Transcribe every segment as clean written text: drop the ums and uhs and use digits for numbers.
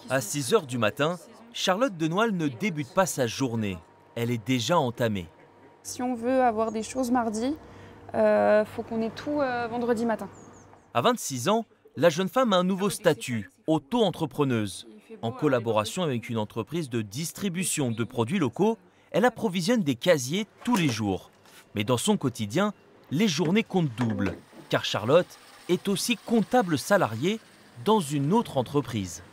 À 6 h du matin, Charlotte Denoël ne débute pas sa journée. Elle est déjà entamée. Si on veut avoir des choses mardi, faut qu'on ait tout vendredi matin. À 26 ans, la jeune femme a un nouveau statut, auto-entrepreneuse. En collaboration avec une entreprise de distribution de produits locaux, elle approvisionne des casiers tous les jours. Mais dans son quotidien, les journées comptent double, car Charlotte est aussi comptable salariée dans une autre entreprise.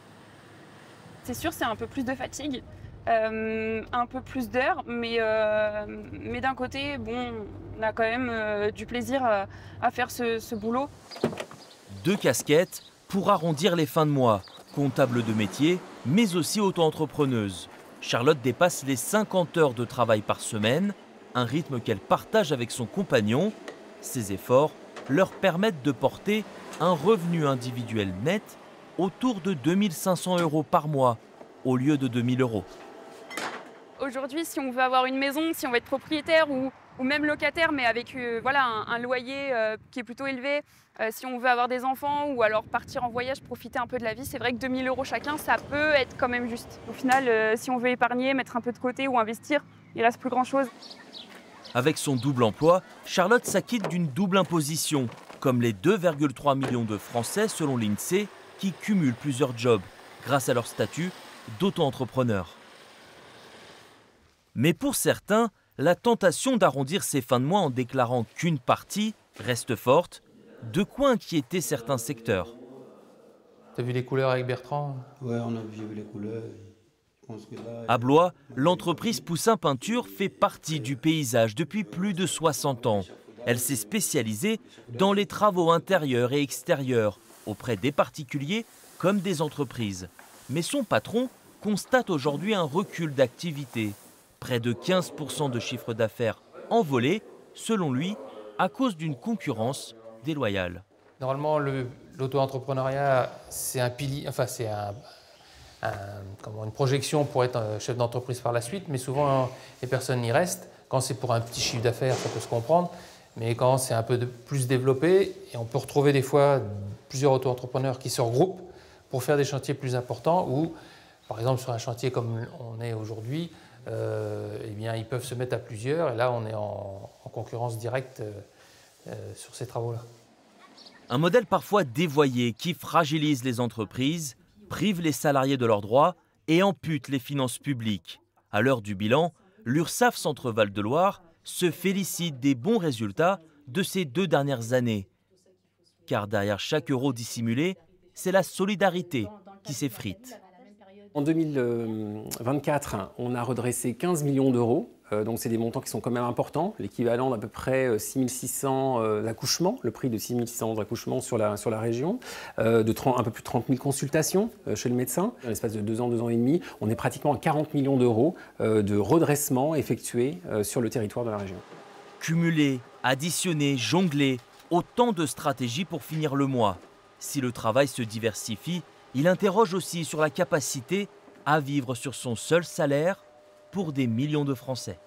C'est sûr, c'est un peu plus de fatigue, un peu plus d'heures, mais d'un côté, bon, on a quand même du plaisir à faire ce boulot. 2 casquettes pour arrondir les fins de mois, comptable de métier, mais aussi auto-entrepreneuse. Charlotte dépasse les 50 heures de travail par semaine, un rythme qu'elle partage avec son compagnon. Ces efforts leur permettent de porter un revenu individuel net autour de 2 500 € par mois, au lieu de 2 000 €. Aujourd'hui, si on veut avoir une maison, si on veut être propriétaire ou même locataire, mais avec voilà, un loyer qui est plutôt élevé, si on veut avoir des enfants ou alors partir en voyage, profiter un peu de la vie, c'est vrai que 2 000 € chacun, ça peut être quand même juste. Au final, si on veut épargner, mettre un peu de côté ou investir, il reste plus grand-chose. Avec son double emploi, Charlotte s'acquitte d'une double imposition, comme les 2,3 millions de Français selon l'INSEE qui cumulent plusieurs jobs grâce à leur statut d'auto-entrepreneur. Mais pour certains, la tentation d'arrondir ses fins de mois en déclarant qu'une partie reste forte, de quoi inquiéter certains secteurs. T'as vu les couleurs avec Bertrand? Ouais, j'ai vu les couleurs. Je pense que là, À Blois, l'entreprise Poussin Peinture fait partie du paysage depuis plus de 60 ans. Elle s'est spécialisée dans les travaux intérieurs et extérieurs, auprès des particuliers comme des entreprises. Mais son patron constate aujourd'hui un recul d'activité. Près de 15% de chiffre d'affaires envolé, selon lui, à cause d'une concurrence déloyale. Normalement, l'auto-entrepreneuriat, c'est un pilier, enfin c'est une projection pour être chef d'entreprise par la suite, mais souvent les personnes y restent. Quand c'est pour un petit chiffre d'affaires, ça peut se comprendre, mais quand c'est un peu plus développé, et on peut retrouver des fois plusieurs auto-entrepreneurs qui se regroupent pour faire des chantiers plus importants, ou par exemple sur un chantier comme on est aujourd'hui, eh bien, ils peuvent se mettre à plusieurs, et là on est en concurrence directe sur ces travaux-là. Un modèle parfois dévoyé qui fragilise les entreprises, prive les salariés de leurs droits et ampute les finances publiques. À l'heure du bilan, l'URSSAF Centre-Val de Loire se félicite des bons résultats de ces 2 dernières années. Car derrière chaque euro dissimulé, c'est la solidarité qui s'effrite. En 2024, on a redressé 15 millions d'euros. Donc c'est des montants qui sont quand même importants, l'équivalent d'à peu près 6 600 accouchements, le prix de 6 600 accouchements sur la région, un peu plus de 30 000 consultations chez le médecin. Dans l'espace de 2 ans et demi, on est pratiquement à 40 millions d'euros de redressement effectués sur le territoire de la région. Cumuler, additionner, jongler, autant de stratégies pour finir le mois. Si le travail se diversifie, il interroge aussi sur la capacité à vivre sur son seul salaire pour des millions de Français.